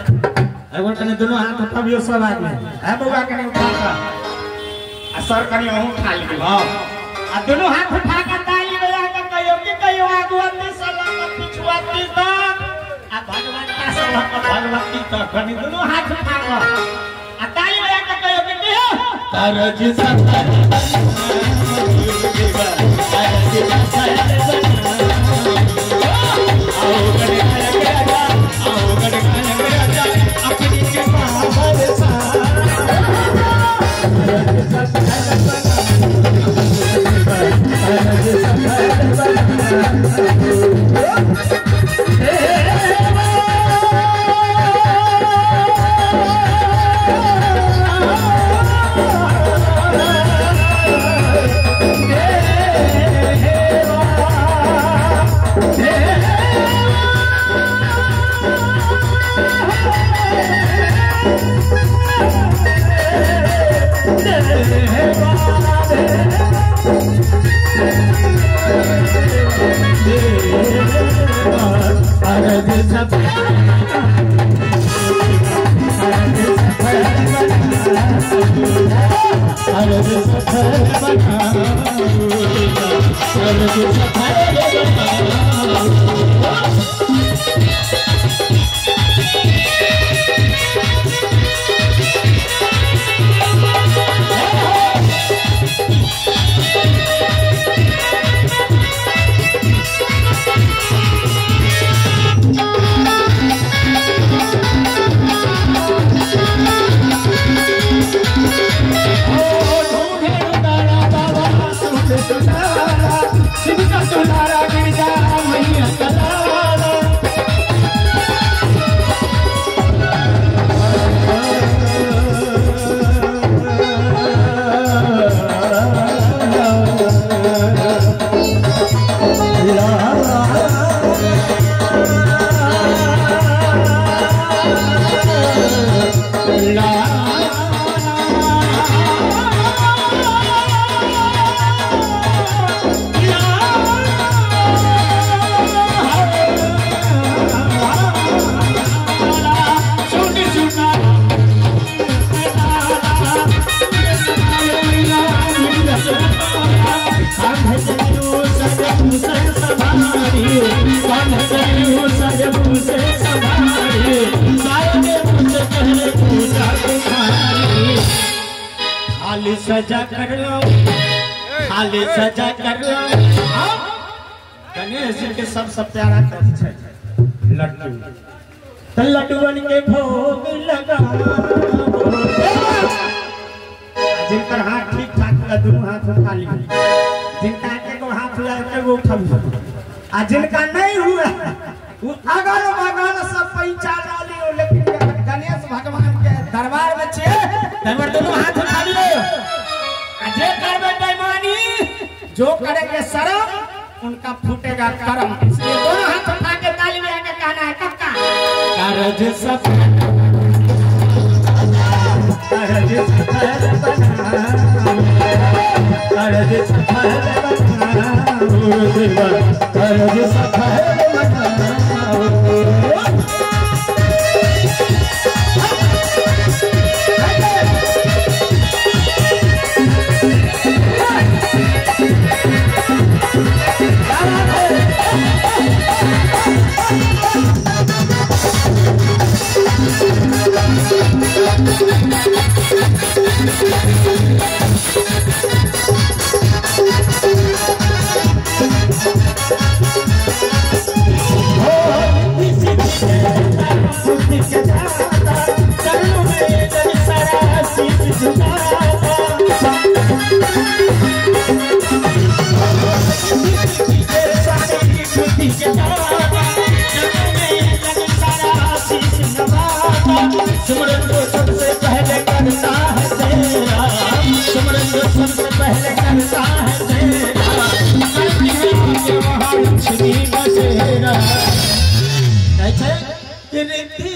एगो कने दोनों हाथ उठाबियो सब आदमी है बउआ कने उठा का आ सर कने ओहू उठा ली हां आ दोनों हाथ उठा के ताली बजा के कहियो कि कहियो आगुआती सलाम पिछुआती तक आ भगवान का सलाम भगवती तक कने दोनों हाथ उठा के आ ताली बजा के कहियो कि कहियो करज सतर सजा कर लो खाली सजा कर लो गणेश जी के सबसे प्यारा तत्व है लड्डू तो लड्डून के भोग लगा जिनकर हाथ ठीक ठाक दोनों हाथ उठा ली जिनका एगो हाथ हुआ एगो उठा आ जिनका नहीं हुआ वो अगल बगल सब पैसा डाली लेकिन गणेश भगवान के दरबार में छे दरबार दोनों हाथ उठा लिए जे करबे बेईमानी जो करेंगे शर्म उनका फूटेगा कर्म इसलिए दोनों हाथ उठा के ताली बजा के कहना है कक्का करज सब करज Did it